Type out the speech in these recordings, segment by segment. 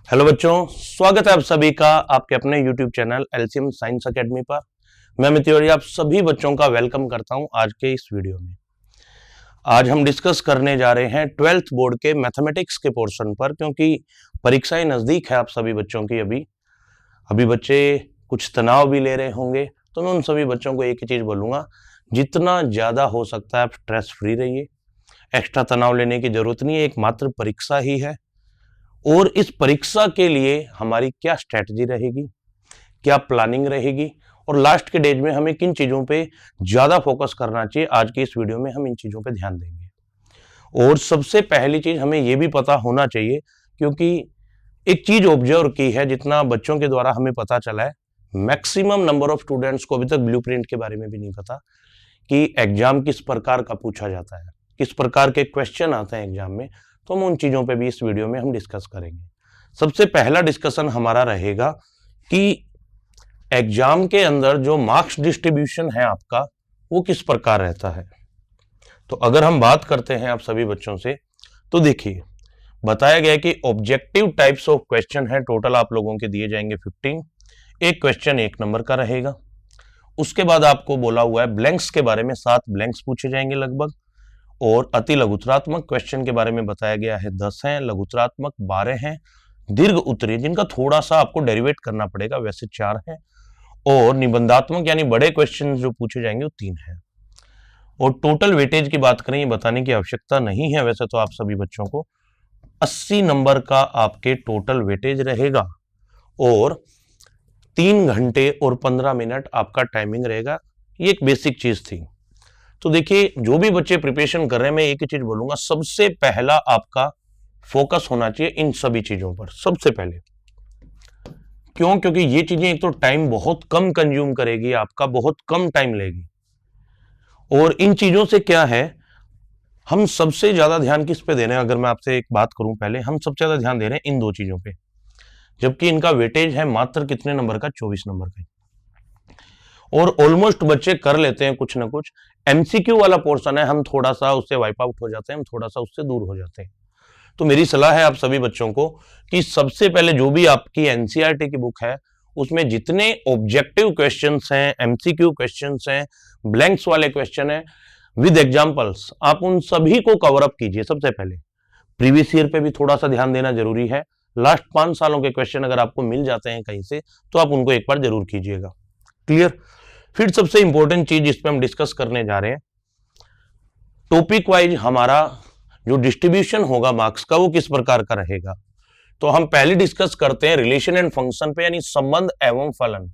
Hello बच्चों, स्वागत है आप सभी का आपके अपने YouTube channel LCM science academy पर। मैं अमित तिवारी आप सभी बच्चों का वेलकम करता हूं आज के इस वीडियो में। आज हम डिस्कस करने जा रहे हैं 12th बोर्ड के मैथमेटिक्स के पोर्शन पर, क्योंकि परीक्षाएं नजदीक है आप सभी बच्चों की। अभी बच्चे कुछ तनाव भी ले रहे होंगे, तो मैं उन सभी बच्चों को एक ही चीज बोलूंगा, जितना ज्यादा हो सकता है आप स्ट्रेस फ्री रहिए। एक्स्ट्रा तनाव लेने की जरूरत नहीं है, एक मात्र परीक्षा ही है। और इस परीक्षा के लिए हमारी क्या स्ट्रेटजी रहेगी, क्या प्लानिंग रहेगी और लास्ट के डेज में हमें किन चीजों पे ज्यादा फोकस करना चाहिए, आज की इस वीडियो में हम इन चीजों पे ध्यान देंगे। और सबसे पहली चीज हमें यह भी पता होना चाहिए, क्योंकि एक चीज ऑब्जर्व की है, जितना बच्चों के द्वारा हमें पता चला है, मैक्सिमम नंबर ऑफ स्टूडेंट्स को अभी तक ब्लूप्रिंट के बारे में भी नहीं पता कि एग्जाम किस प्रकार का पूछा जाता है, किस प्रकार के क्वेश्चन आते हैं एग्जाम में। तो हम उन चीजों पे भी इस वीडियो में हम डिस्कस करेंगे। सबसे पहला डिस्कशन हमारा रहेगा कि एग्जाम के अंदर जो मार्क्स डिस्ट्रीब्यूशन है आपका, वो किस प्रकार रहता है। तो अगर हम बात करते हैं आप सभी बच्चों से, तो देखिए बताया गया कि ऑब्जेक्टिव टाइप्स ऑफ क्वेश्चन है, टोटल आप लोगों के दिए जाएंगे 15। एक क्वेश्चन 1 नंबर का रहेगा। उसके बाद आपको बोला हुआ है ब्लैंक्स के बारे में, 7 ब्लैंक्स पूछे जाएंगे लगभग। और अति लघुतरात्मक क्वेश्चन के बारे में बताया गया है 10 हैं, लघुतरात्मक 12 हैं, दीर्घ उत्तरीय जिनका थोड़ा सा आपको डेरिवेट करना पड़ेगा वैसे 4 हैं, और निबंधात्मक यानी बड़े क्वेश्चन जो पूछे जाएंगे वो 3 हैं। और टोटल वेटेज की बात करें, ये बताने की आवश्यकता नहीं है वैसे तो आप सभी बच्चों को, 80 नंबर का आपके टोटल वेटेज रहेगा और 3 घंटे और 15 मिनट आपका टाइमिंग रहेगा। ये एक बेसिक चीज थी। तो देखिए जो भी बच्चे प्रिपरेशन कर रहे हैं, मैं एक ही चीज बोलूंगा, सबसे पहला आपका फोकस होना चाहिए इन सभी चीजों पर सबसे पहले। क्यों? क्योंकि ये चीजें एक तो टाइम बहुत कम कंज्यूम करेगी, आपका बहुत कम टाइम लेगी। और इन चीजों से क्या है, हम सबसे ज्यादा ध्यान किस पे दे रहे हैं, अगर मैं आपसे एक बात करूं पहले, हम सबसे ज्यादा ध्यान दे रहे हैं इन 2 चीजों पे, जबकि इनका वेटेज है मात्र कितने नंबर का, 24 नंबर का। और ऑलमोस्ट बच्चे कर लेते हैं कुछ ना कुछ। एमसीक्यू वाला पोर्शन है, हम थोड़ा सा उससे वाइप आउट हो जाते हैं, हम थोड़ा सा उससे दूर हो जाते हैं। तो मेरी सलाह है आप सभी बच्चों को कि सबसे पहले जो भी आपकी एनसीईआरटी की बुक है, उसमें जितने ऑब्जेक्टिव क्वेश्चंस हैं, एमसीक्यू क्वेश्चंस हैं, ब्लैंक्स वाले क्वेश्चन हैं विद एग्जांपल्स, आप उन सभी को कवर अप कीजिए। सबसे पहले प्रीवियस ईयर पे भी थोड़ा सा ध्यान देना जरूरी है। लास्ट 5 सालों के क्वेश्चन अगर आपको मिल जाते हैं कहीं से, तो आप उनको एक बार जरूर कीजिएगा। क्लियर? फिर सबसे इंपॉर्टेंट चीज जिस पे हम डिस्कस करने जा रहे हैं, टॉपिक वाइज हमारा जो डिस्ट्रीब्यूशन होगा मार्क्स का, वो किस प्रकार का रहेगा। तो हम पहले डिस्कस करते हैं रिलेशन एंड फंक्शन पे, यानी संबंध एवं फलन।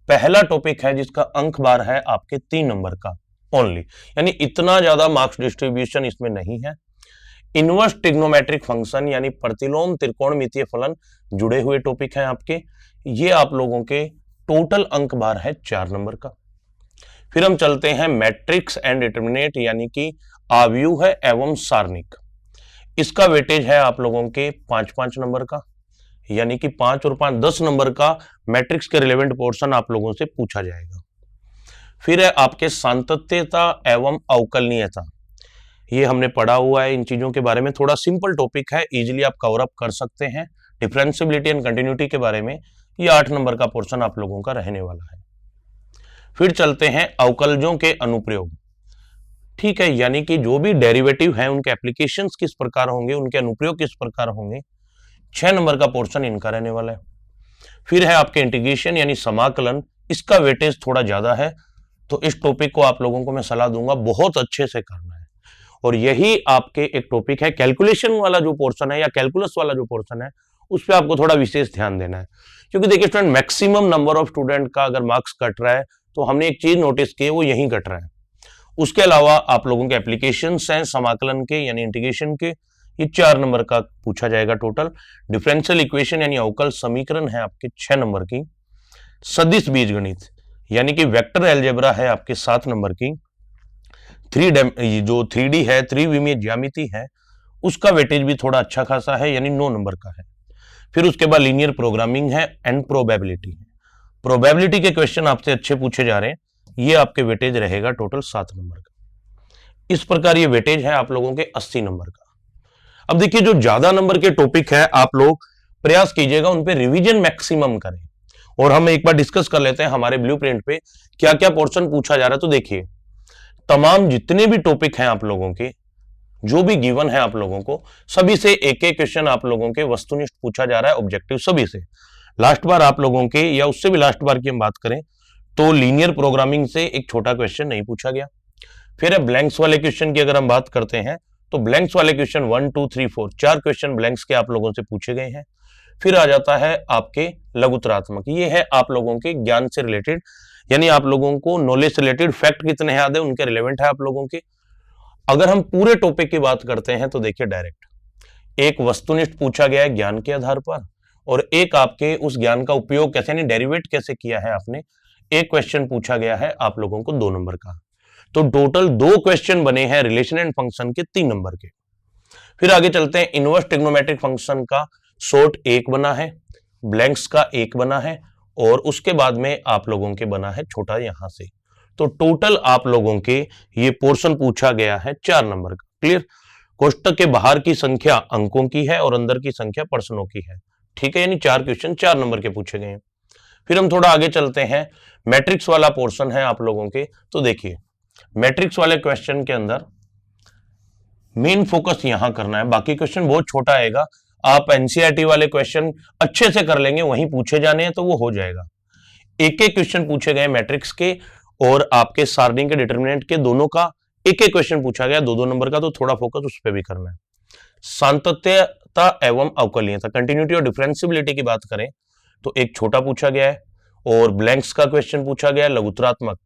पहला टॉपिक है जिसका अंक बार है आपके 3 नंबर का ओनली, यानी इतना ज्यादा मार्क्स डिस्ट्रीब्यूशन इसमें नहीं है। इनवर्स ट्रिग्नोमेट्रिक फंक्शन यानी प्रतिलोम त्रिकोणमितीय फलन जुड़े हुए टॉपिक हैं आपके, ये आप लोगों के टोटल अंक बार है 4 नंबर का। फिर हम चलते हैं मैट्रिक्स एंड डिटरमिनेंट, यानी कि आव्यूह है एवं सारणिक। इसका वेटेज है आप लोगों के 5-5 नंबर का, यानी कि 5 और 5 10 नंबर का मैट्रिक्स के रिलेवेंट पोर्शन आप लोगों से पूछा जाएगा। फिर है आपके सातत्यता एवं अवकलनीयता, ये हमने पढ़ा हुआ है, इन चीजों के बारे में थोड़ा सिंपल टॉपिक है, इजिली आप कवर अप कर सकते हैं। डिफरेंशिएबिलिटी एंड कंटिन्यूटी के बारे में ये 8 नंबर का पोर्शन आप लोगों का रहने वाला है। फिर चलते हैं अवकलजों के अनुप्रयोग। ठीक है, यानी कि जो भी डेरिवेटिव हैं उनके एप्लीकेशंस किस प्रकार होंगे, उनके अनुप्रयोग किस प्रकार होंगे, 6 नंबर का पोर्शन इनका रहने वाला है। फिर है आपके इंटीग्रेशन यानी समाकलन, इसका वेटेज थोड़ा ज्यादा है, तो इस टॉपिक को आप लोगों को मैं सलाह दूंगा बहुत अच्छे से करना है। और यही आपके एक टॉपिक है कैलकुलेशन वाला जो पोर्शन है, या कैलकुलस वाला जो पोर्शन है, उस पर आपको थोड़ा विशेष ध्यान देना है। क्योंकि देखिए student, maximum number of student का अगर मार्क्स कट रहा है, तो हमने एक चीज नोटिस की है, वो यहीं कट रहा है। उसके अलावा आप लोगों के एप्लीकेशंस हैं समाकलन के यानी इंटीग्रेशन के, ये 4 नंबर का पूछा जाएगा टोटल। डिफरेंशियल इक्वेशन यानी अवकल समीकरण है आपके 6 नंबर की। सदिश बीजगणित यानी कि वेक्टर अलजेब्रा है आपके 7 नंबर की। जो 3D है, त्रिविमीय ज्यामिति है, उसका वेटेज भी थोड़ा अच्छा खासा है, यानी 9 नंबर का है। फिर उसके बाद लीनियर प्रोग्रामिंग है एंड प्रोबेबिलिटी है। प्रोबेबिलिटी के क्वेश्चन आपसे अच्छे पूछे जा रहे हैं, ये आपके वेटेज रहेगा टोटल 7 नंबर का। इस प्रकार ये वेटेज है आप लोगों के 80 नंबर का। अब देखिए जो ज्यादा नंबर के टॉपिक है, आप लोग प्रयास कीजिएगा उन पे रिवीजन मैक्सिमम करें। और हम एक बार डिस्कस कर लेते हैं हमारे ब्लूप्रिंट पे क्या क्या पोर्शन पूछा जा रहा है। तो देखिए, तमाम जितने भी टॉपिक हैं आप लोगों के, जो भी गिवन है आप लोगों को, सभी से एक एक क्वेश्चन आप लोगों के वस्तुनिष्ठ पूछा जा रहा है, ऑब्जेक्टिव सभी से। लास्ट बार आप लोगों के, या उससे भी लास्ट बार की हम बात करें तो लीनियर प्रोग्रामिंग से एक छोटा क्वेश्चन नहीं पूछा गया। फिर ब्लैंक्स वाले क्वेश्चन की अगर हम बात करते हैं तो ब्लैंक्स वाले क्वेश्चन 1 2 3 4 4 क्वेश्चन ब्लैंक्स के आप लोगों से पूछे गए हैं। फिर आ जाता है आपके लघुतरात्मक, ये है आप लोगों के ज्ञान से रिलेटेड, यानी आप लोगों को नॉलेज से रिलेटेड फैक्ट कितने याद है उनके रिलेवेंट है आप लोगों के। अगर हम पूरे टॉपिक की बात करते हैं तो देखिए, डायरेक्ट एक वस्तुनिष्ठ पूछा गया है ज्ञान के आधार पर, और एक आपके उस ज्ञान का उपयोग कैसे, यानी डेरिवेट कैसे किया है आपने, एक क्वेश्चन पूछा गया है आप लोगों को 2 नंबर का। तो टोटल 2 क्वेश्चन बने हैं रिलेशन एंड फंक्शन के 3 नंबर के। फिर आगे चलते हैं, इनवर्स ट्रिग्नोमेट्रिक फंक्शन का शॉर्ट 1 बना है, ब्लैंक्स का 1 बना है, और उसके बाद में आप लोगों के बना है छोटा यहां से। तो टोटल आप लोगों के ये पोर्शन पूछा गया है 4 नंबर का। क्लियर? कोष्टक के बाहर की संख्या अंकों की है और अंदर की संख्या प्रश्नों की है। ठीक है, यानी 4 क्वेश्चन 4 नंबर के पूछे गए हैं। फिर हम थोड़ा आगे चलते हैं, मैट्रिक्स वाला पोर्शन है आप लोगों के। तो देखिए, मैट्रिक्स वाले क्वेश्चन के अंदर मेन फोकस यहां करना है, बाकी क्वेश्चन बहुत छोटा आएगा। आप एनसीईआरटी वाले क्वेश्चन अच्छे से कर लेंगे, वहीं पूछे जाने हैं तो वो हो जाएगा। एक एक क्वेश्चन पूछे गए मैट्रिक्स के और आपके सारणी के डिटरमिनेंट के, दोनों का एक एक क्वेश्चन पूछा गया 2-2 नंबर का, तो थोड़ा फोकस उस पर भी करना है। सातत्यता एवं अवकलनीयता, कंटिन्यूटी और डिफरेंशियबिलिटी की बात करें तो एक छोटा पूछा गया है, और ब्लैंक्स का क्वेश्चन पूछा गया है। लघुतरात्मक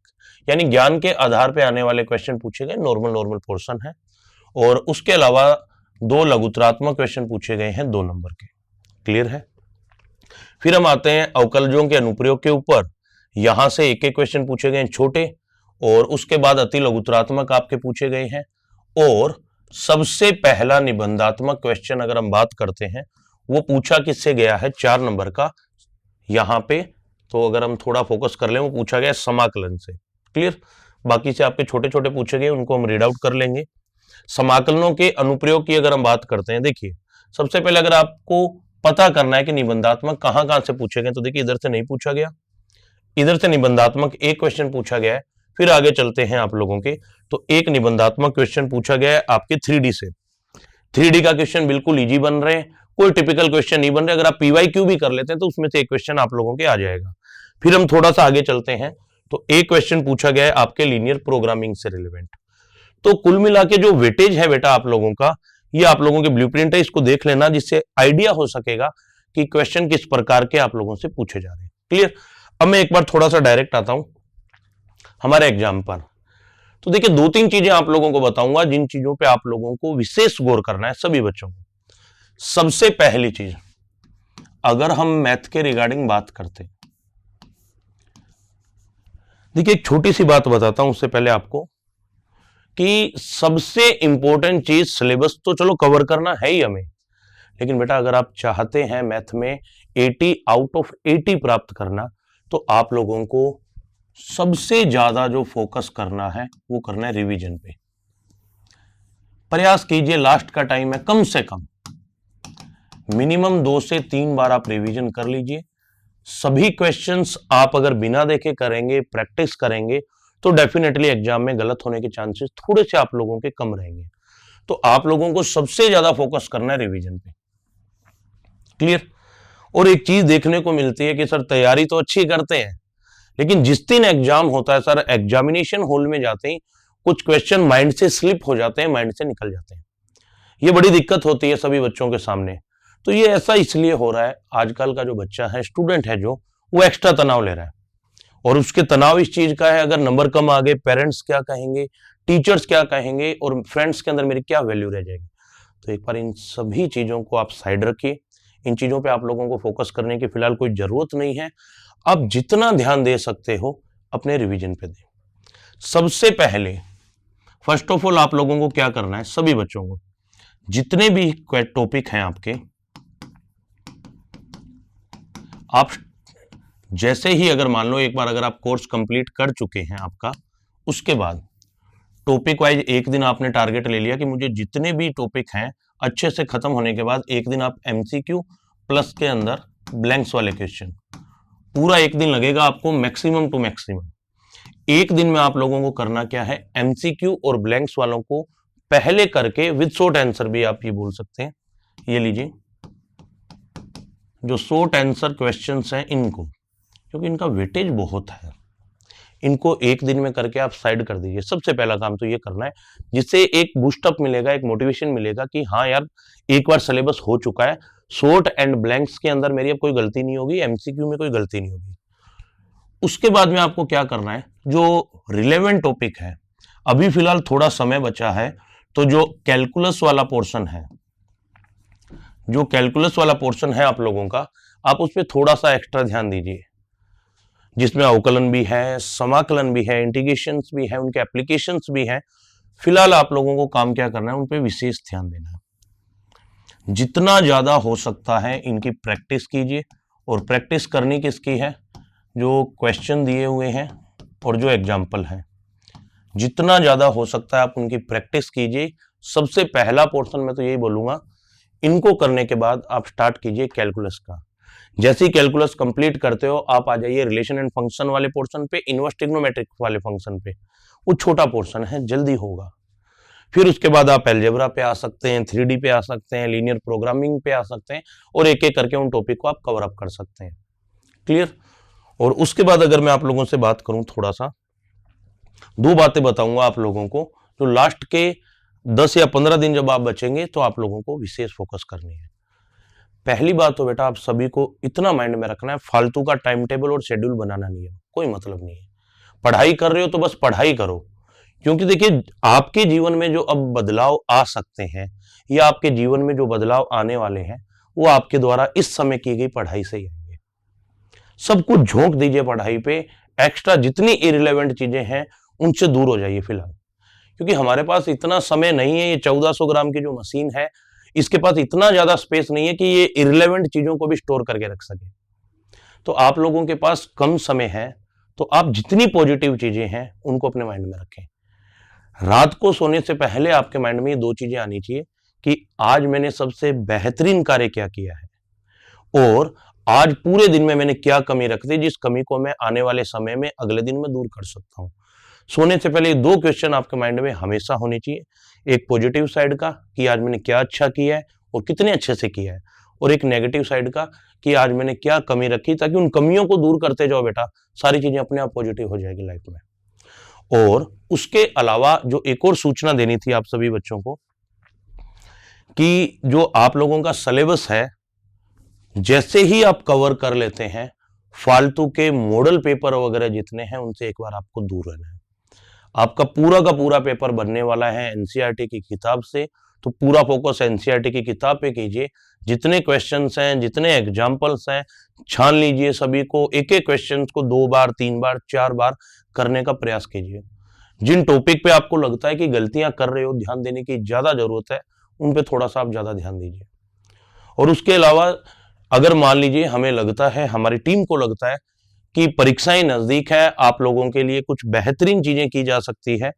यानी ज्ञान के आधार पर आने वाले क्वेश्चन पूछे गए, नॉर्मल पोर्शन है। और उसके अलावा 2 लघुतरात्मक क्वेश्चन पूछे गए हैं 2 नंबर के। क्लियर है? फिर हम आते हैं अवकलजों के अनुप्रयोग के ऊपर। यहां से एक एक क्वेश्चन पूछे गए हैं छोटे, और उसके बाद अति लघुतरात्मक आपके पूछे गए हैं। और सबसे पहला निबंधात्मक क्वेश्चन अगर हम बात करते हैं, वो पूछा किससे गया है, 4 नंबर का यहां पे। तो अगर हम थोड़ा फोकस कर लें, वो पूछा गया समाकलन से। क्लियर? बाकी से आपके छोटे छोटे पूछे गए, उनको हम रीड आउट कर लेंगे। समाकलनों के अनुप्रयोग की अगर हम बात करते हैं, देखिए सबसे पहले अगर आपको पता करना है कि निबंधात्मक कहां से पूछे गए, तो देखिए इधर से नहीं पूछा गया, इधर से निबंधात्मक एक क्वेश्चन पूछा गया है। फिर आगे चलते हैं आप लोगों के, तो एक निबंधात्मक क्वेश्चन पूछा गया है आपके 3D से। 3D का क्वेश्चन बिल्कुल इजी बन रहे हैं, कोई टिपिकल क्वेश्चन नहीं बन रहे। अगर आप PYQ भी कर लेते हैं तो उसमें से एक क्वेश्चन आप लोगों के आ जाएगा। फिर हम थोड़ा सा आगे चलते हैं, तो एक क्वेश्चन पूछा गया है आपके लीनियर प्रोग्रामिंग से रिलेवेंट। तो कुल मिला के जो वेटेज है बेटा आप लोगों का, ये आप लोगों के ब्लूप्रिंट है, इसको देख लेना, जिससे आइडिया हो सकेगा कि क्वेश्चन किस प्रकार के आप लोगों से पूछे जा रहे हैं। क्लियर? अब मैं एक बार थोड़ा सा डायरेक्ट आता हूं हमारे एग्जाम पर। तो देखिए, 2-3 चीजें आप लोगों को बताऊंगा, जिन चीजों पे आप लोगों को विशेष गौर करना है सभी बच्चों को। सबसे पहली चीज, अगर हम मैथ के रिगार्डिंग बात करते हैं, देखिए एक छोटी सी बात बताता हूं उससे पहले आपको, कि सबसे इंपॉर्टेंट चीज सिलेबस तो चलो कवर करना है ही हमें, लेकिन बेटा अगर आप चाहते हैं मैथ में 80 आउट ऑफ 80 प्राप्त करना, तो आप लोगों को सबसे ज्यादा जो फोकस करना है वो करना है रिवीजन पे। प्रयास कीजिए, लास्ट का टाइम है, कम से कम मिनिमम 2 से 3 बार आप रिवीजन कर लीजिए। सभी क्वेश्चंस आप अगर बिना देखे करेंगे, प्रैक्टिस करेंगे, तो डेफिनेटली एग्जाम में गलत होने के चांसेस थोड़े से आप लोगों के कम रहेंगे। तो आप लोगों को सबसे ज्यादा फोकस करना है रिवीजन पे। क्लियर? और एक चीज देखने को मिलती है कि सर तैयारी तो अच्छी करते हैं, लेकिन जिस दिन एग्जाम होता है सर, एग्जामिनेशन हॉल में जाते ही कुछ क्वेश्चन माइंड से स्लिप हो जाते हैं, माइंड से निकल जाते हैं। ये बड़ी दिक्कत होती है सभी बच्चों के सामने। तो ये ऐसा इसलिए हो रहा है, आजकल का जो बच्चा है, स्टूडेंट है जो, वो एक्स्ट्रा तनाव ले रहा है, और उसके तनाव इस चीज का है, अगर नंबर कम आ गए पेरेंट्स क्या कहेंगे, टीचर्स क्या कहेंगे, और फ्रेंड्स के अंदर मेरी क्या वैल्यू रह जाएगी। तो एक बार इन सभी चीजों को आप साइड रखिए, इन चीजों पे आप लोगों को फोकस करने की फिलहाल कोई जरूरत नहीं है। आप जितना ध्यान दे सकते हो अपने रिवीजन पे दें। सबसे पहले फर्स्ट ऑफ ऑल आप लोगों को क्या करना है, सभी बच्चों को जितने भी टॉपिक हैं आपके, आप जैसे ही अगर मान लो एक बार अगर आप कोर्स कंप्लीट कर चुके हैं आपका, उसके बाद टॉपिक वाइज एक दिन आपने टारगेट ले लिया कि मुझे जितने भी टॉपिक हैं अच्छे से खत्म होने के बाद एक दिन आप MCQ प्लस के अंदर ब्लैंक्स वाले क्वेश्चन। पूरा एक दिन लगेगा आपको, मैक्सिमम टू मैक्सिमम। एक दिन में आप लोगों को करना क्या है, एमसीक्यू और ब्लैंक्स वालों को पहले करके विद शॉर्ट आंसर भी आप ये बोल सकते हैं। ये लीजिए, जो शॉर्ट आंसर क्वेश्चंस हैं इनको, क्योंकि इनका वेटेज बहुत है, इनको एक दिन में करके आप साइड कर दीजिए। सबसे पहला काम तो ये करना है, जिससे एक बूस्टअप मिलेगा, एक मोटिवेशन मिलेगा कि हाँ यार एक बार सिलेबस हो चुका है, शॉर्ट एंड ब्लैंक्स के अंदर मेरी अब कोई गलती नहीं होगी, एमसीक्यू में कोई गलती नहीं होगी। उसके बाद में आपको क्या करना है, जो रिलेवेंट टॉपिक है, अभी फिलहाल थोड़ा समय बचा है, तो जो कैलकुलस वाला पोर्शन है, जो कैलकुलस वाला पोर्शन है आप लोगों का, आप उस पर थोड़ा सा एक्स्ट्रा ध्यान दीजिए, जिसमें अवकलन भी है, समाकलन भी है, इंटीग्रेशंस भी है, उनके एप्लीकेशंस भी हैं। फिलहाल आप लोगों को काम क्या करना है, उन पे विशेष ध्यान देना है। जितना ज्यादा हो सकता है इनकी प्रैक्टिस कीजिए, और प्रैक्टिस करनी किसकी है, जो क्वेश्चन दिए हुए हैं और जो एग्जाम्पल है, जितना ज्यादा हो सकता है आप उनकी प्रैक्टिस कीजिए। सबसे पहला पोर्शन में तो यही बोलूंगा, इनको करने के बाद आप स्टार्ट कीजिए कैलकुलस का। जैसे ही कैलकुलस कंप्लीट करते हो, आप आ जाइए रिलेशन एंड फंक्शन वाले पोर्शन पे, इनवर्स ट्रिग्नोमेट्रिक वाले फंक्शन पे। वो छोटा पोर्शन है, जल्दी होगा। फिर उसके बाद आप अलजेब्रा पे आ सकते हैं, 3D पे आ सकते हैं, लीनियर प्रोग्रामिंग पे आ सकते हैं, और एक एक करके उन टॉपिक को आप कवर अप कर सकते हैं। क्लियर। और उसके बाद अगर मैं आप लोगों से बात करूं, थोड़ा सा दो बातें बताऊंगा आप लोगों को, जो लास्ट के 10 या 15 दिन जब आप बचेंगे तो आप लोगों को विशेष फोकस करनी है। पहली बात तो बेटा आप सभी को इतना माइंड में रखना है, फालतू का टाइम टेबल और शेड्यूल बनाना नहीं है, कोई मतलब नहीं है। पढ़ाई कर रहे हो तो बस पढ़ाई करो, क्योंकि देखिए आपके जीवन में जो अब बदलाव आ सकते हैं, या आपके जीवन में जो बदलाव आने वाले हैं, वो आपके द्वारा इस समय की गई पढ़ाई से ही आएंगे। सब कुछ झोंक दीजिए पढ़ाई पे, एक्स्ट्रा जितनी इरिलेवेंट चीजें हैं उनसे दूर हो जाइए फिलहाल, क्योंकि हमारे पास इतना समय नहीं है। ये 1400 ग्राम की जो मशीन है, इसके पास इतना ज्यादा स्पेस नहीं है कि ये इरिलेवेंट चीजों को भी स्टोर करके रख सके। तो आप लोगों के पास कम समय है, तो आप जितनी पॉजिटिव चीजें हैं उनको अपने माइंड में रखें। रात को सोने से पहले आपके माइंड में ये दो चीजें आनी चाहिए कि आज मैंने सबसे बेहतरीन कार्य क्या किया है, और आज पूरे दिन में मैंने क्या कमी रख दी, जिस कमी को मैं आने वाले समय में अगले दिन में दूर कर सकता हूं। सोने से पहले दो क्वेश्चन आपके माइंड में हमेशा होने चाहिए, एक पॉजिटिव साइड का कि आज मैंने क्या अच्छा किया है और कितने अच्छे से किया है, और एक नेगेटिव साइड का कि आज मैंने क्या कमी रखी, ताकि उन कमियों को दूर करते जाओ बेटा, सारी चीजें अपने आप पॉजिटिव हो जाएगी लाइफ में। और उसके अलावा जो एक और सूचना देनी थी आप सभी बच्चों को, कि जो आप लोगों का सिलेबस है, जैसे ही आप कवर कर लेते हैं, फालतू के मॉडल पेपर वगैरह जितने हैं उनसे एक बार आपको दूर रहना है। आपका पूरा का पूरा पेपर बनने वाला है एनसीईआरटी की किताब से, तो पूरा फोकस एनसीईआरटी की किताब पे कीजिए। जितने क्वेश्चंस हैं, जितने एग्जाम्पल्स हैं, छान लीजिए सभी को, एक एक क्वेश्चन को 2 बार 3 बार 4 बार करने का प्रयास कीजिए। जिन टॉपिक पे आपको लगता है कि गलतियां कर रहे हो, ध्यान देने की ज्यादा जरूरत है, उन पे थोड़ा सा आप ज्यादा ध्यान दीजिए। और उसके अलावा अगर मान लीजिए हमें लगता है, हमारी टीम को लगता है कि परीक्षाएं नजदीक है, आप लोगों के लिए कुछ बेहतरीन चीजें की जा सकती है,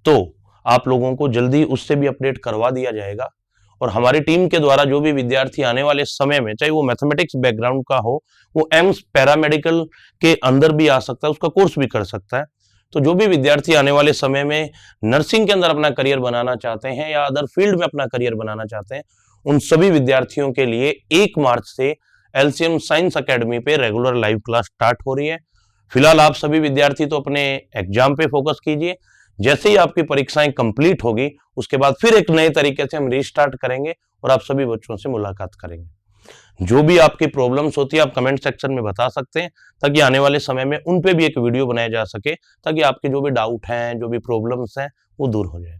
तो आप लोगों को जल्दी उससे भी अपडेट करवा दिया जाएगा। और हमारी टीम के द्वारा जो भी विद्यार्थी आने वाले समय में, चाहे वो मैथमेटिक्स बैकग्राउंड का हो, वो एम्स पैरामेडिकल के अंदर भी आ सकता है, उसका कोर्स भी कर सकता है। तो जो भी विद्यार्थी आने वाले समय में नर्सिंग के अंदर अपना करियर बनाना चाहते हैं, या अदर फील्ड में अपना करियर बनाना चाहते हैं, उन सभी विद्यार्थियों के लिए 1 मार्च से एलसीएम साइंस एकेडमी पे रेगुलर लाइव क्लास स्टार्ट हो रही है। फिलहाल आप सभी विद्यार्थी तो अपने एग्जाम पे फोकस कीजिए। जैसे ही आपकी परीक्षाएं कंप्लीट होगी, उसके बाद फिर एक नए तरीके से हम रीस्टार्ट करेंगे और आप सभी बच्चों से मुलाकात करेंगे। जो भी आपकी प्रॉब्लम्स होती है आप कमेंट सेक्शन में बता सकते हैं, ताकि आने वाले समय में उन पे भी एक वीडियो बनाया जा सके, ताकि आपके जो भी डाउट हैं, जो भी प्रॉब्लम्स हैं, वो दूर हो जाए।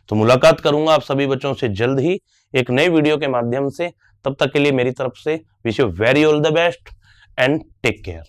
तो मुलाकात करूंगा आप सभी बच्चों से जल्द ही एक नए वीडियो के माध्यम से। तब तक के लिए मेरी तरफ से wish you very all the best and take care.